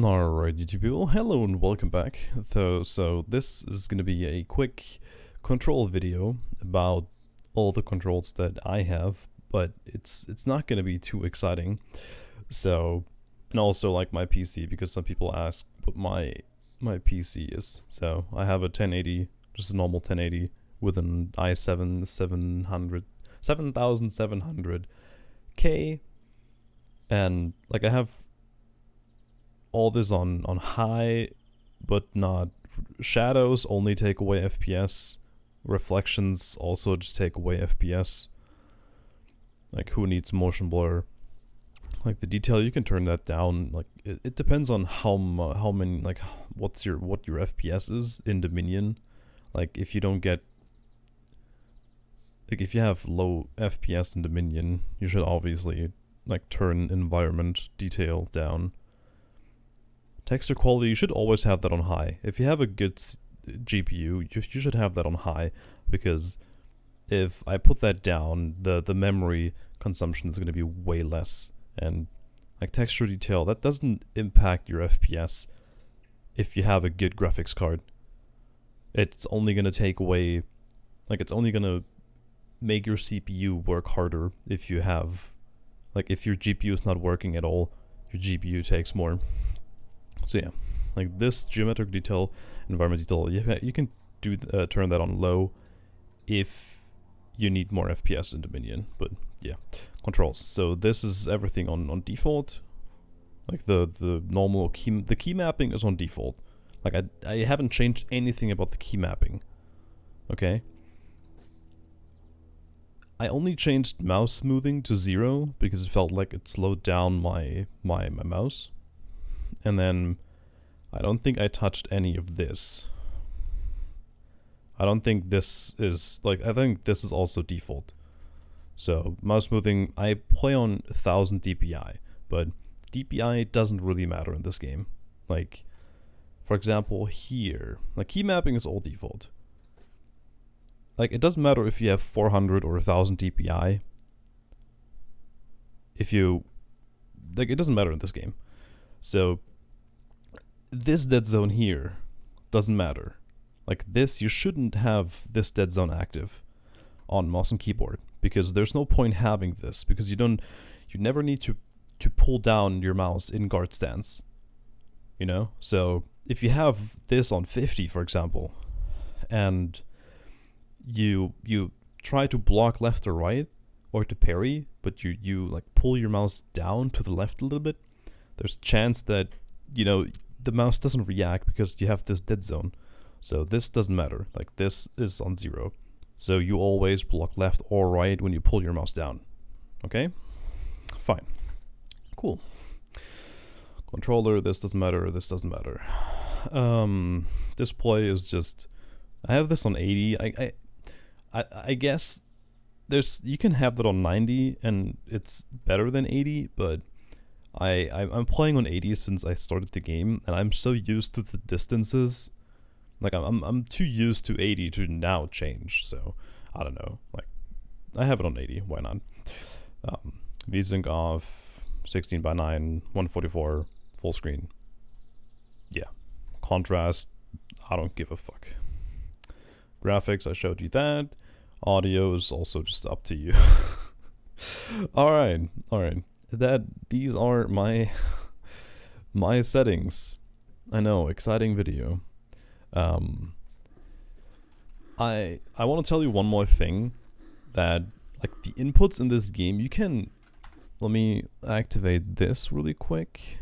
Alright, YouTube people, hello and welcome back. So this is going to be a quick control video about all the controls that I have, but it's not going to be too exciting. So, and also like my PC, because some people ask what my PC is. So I have a 1080, just a normal 1080 with an i7 7700K, and like I have all this on high, but not shadows only take away FPS. Reflections also just take away FPS. Like, who needs motion blur? Like, the detail, you can turn that down. Like, it depends on how many, like, what your FPS is in Dominion. Like, if you don't get, like, if you have low FPS in Dominion, you should obviously like turn environment detail down. Texture quality, you should always have that on high. If you have a good GPU, you should have that on high, because if I put that down, the memory consumption is going to be way less. And like texture detail, that doesn't impact your FPS if you have a good graphics card. It's only going to take away, like it's only going to make your CPU work harder if you have, like if your GPU is not working at all, your GPU takes more. So yeah, like this geometric detail, environment detail, you can do turn that on low if you need more FPS in Dominion. But yeah, controls. So this is everything on default. Like the normal the key mapping is on default. Like I haven't changed anything about the key mapping. Okay. I only changed mouse smoothing to 0 because it felt like it slowed down my mouse. And then I don't think I touched any of this. I don't think this is, like, I think this is also default. So mouse smoothing, I play on 1000 DPI, but DPI doesn't really matter in this game. Like, for example, here, like key mapping is all default. Like, it doesn't matter if you have 400 or 1000 DPI. If you, like, it doesn't matter in this game. So this dead zone here doesn't matter. Like this, you shouldn't have this dead zone active on mouse and keyboard, because there's no point having this, because you never need to pull down your mouse in guard stance, you know? So if you have this on 50, for example, and you try to block left or right or to parry, but you like pull your mouse down to the left a little bit, there's a chance that, you know, the mouse doesn't react because you have this dead zone. So this doesn't matter. Like, this is on 0. So you always block left or right when you pull your mouse down. Okay? Fine. Cool. Controller, this doesn't matter, this doesn't matter. Display is just, I have this on 80. I guess you can have that on 90 and it's better than 80, but I'm playing on 80 since I started the game, and I'm so used to the distances. Like, I'm too used to 80 to now change, so I don't know. Like, I have it on 80, why not? VSync off, 16:9, 144, full screen. Yeah. Contrast, I don't give a fuck. Graphics, I showed you that. Audio is also just up to you. Alright. These are my settings. I know, exciting video. I want to tell you one more thing, that like the inputs in this game, you can, let me activate this really quick.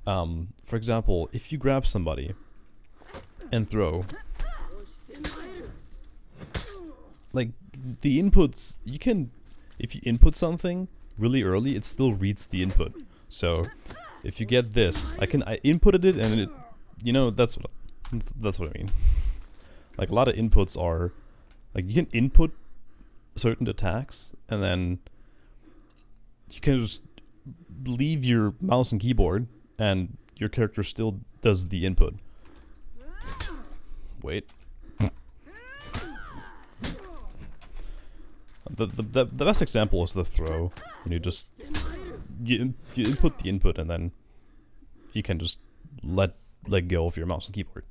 For example, if you grab somebody and throw, like the inputs, you can, if you input something really early, it still reads the input. So if you get this, I inputted it, and it, you know, that's what I mean. Like, a lot of inputs are, like, you can input certain attacks, and then you can just leave your mouse and keyboard, and your character still does the input. Wait. The best example is the throw. And you input the input, and then you can just let go of your mouse and keyboard.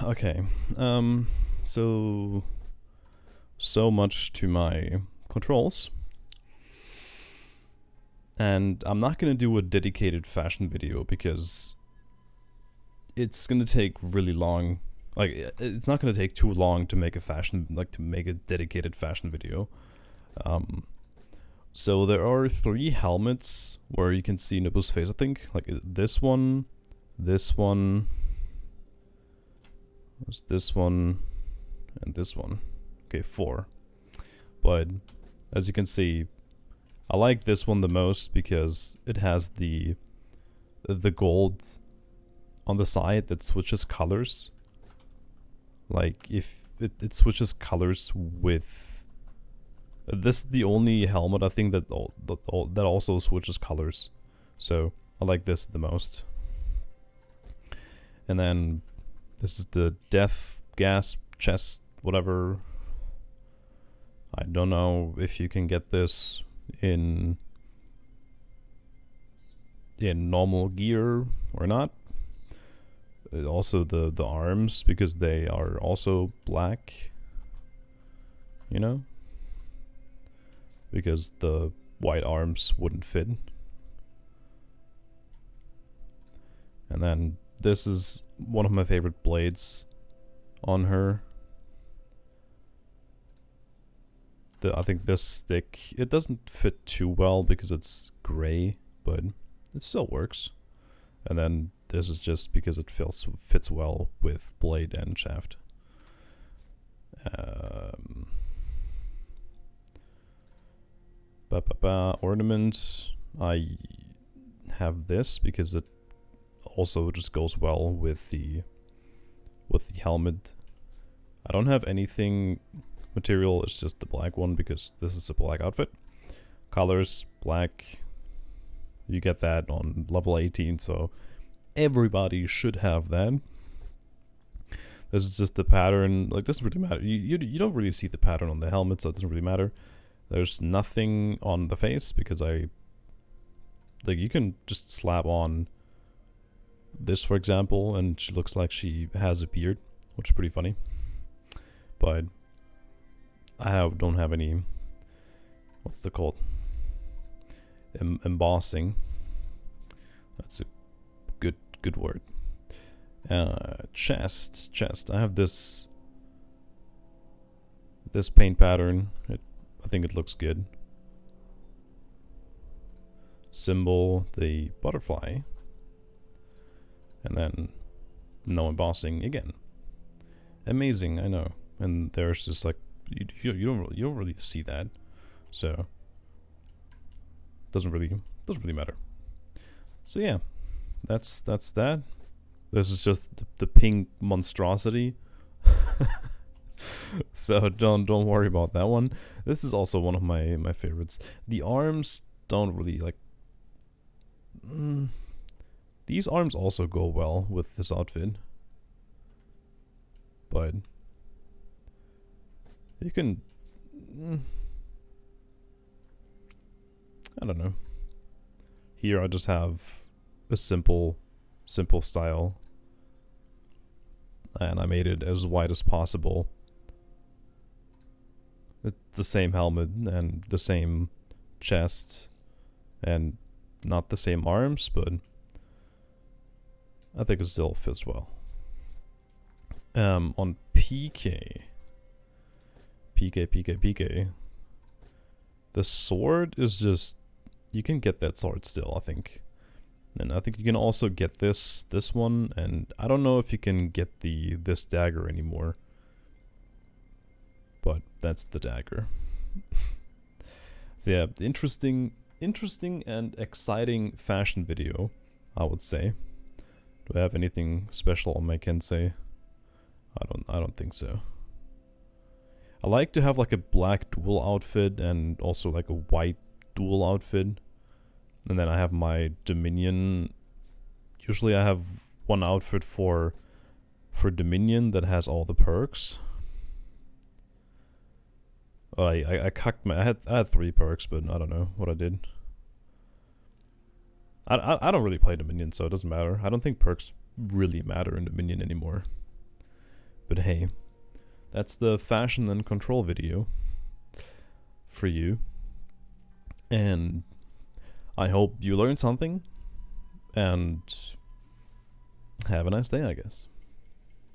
Okay, so much to my controls. And I'm not gonna do a dedicated fashion video because it's gonna take really long. Like, it's not gonna take too long to make a dedicated fashion video. So there are 3 helmets where you can see Nobu's face, I think. Like this one, this one, and this one. Okay, 4. But as you can see, I like this one the most because it has the gold on the side that switches colors. Like, if it switches colors with... This is the only helmet I think that also switches colors. So I like this the most. And then this is the death gas chest, whatever. I don't know if you can get this in normal gear or not. Also the arms, because they are also black, you know, because the white arms wouldn't fit. And then this is one of my favorite blades on her. I think this stick, it doesn't fit too well because it's gray, but it still works. And then this is just because it fits well with blade and shaft. Ornament, I have this because it also just goes well with the helmet. I don't have anything material, it's just the black one because this is a black outfit. Colors, black. You get that on level 18, so everybody should have that. This is just the pattern. Like, doesn't really matter. You don't really see the pattern on the helmet, so it doesn't really matter. There's nothing on the face because you can just slap on this, for example, and she looks like she has a beard, which is pretty funny. But I don't have any, what's it called? Embossing. That's a good word. Chest. I have this paint pattern. I think it looks good. Symbol, the butterfly, and then no embossing again. Amazing, I know. And there's just like you don't really see that, so doesn't really matter. So yeah, that's that. This is just the pink monstrosity. So don't worry about that one. This is also one of my favorites. The arms don't really like. These arms also go well with this outfit, but you can. I don't know. Here I just have a simple style, and I made it as wide as possible. It's the same helmet and the same chest and not the same arms, but I think it still fits well. On PK, the sword is just, you can get that sword still, I think. And I think you can also get this one, and I don't know if you can get this dagger anymore. But that's the dagger. So yeah, interesting and exciting fashion video, I would say. Do I have anything special on my KENSEI? I don't think so. I like to have like a black dual outfit and also like a white dual outfit. And then I have my Dominion. Usually I have one outfit for Dominion that has all the perks. I cucked my. I had 3 perks, but I don't know what I did. I don't really play Dominion, so it doesn't matter. I don't think perks really matter in Dominion anymore. But hey, that's the fashion and control video for you. And I hope you learned something. And have a nice day, I guess.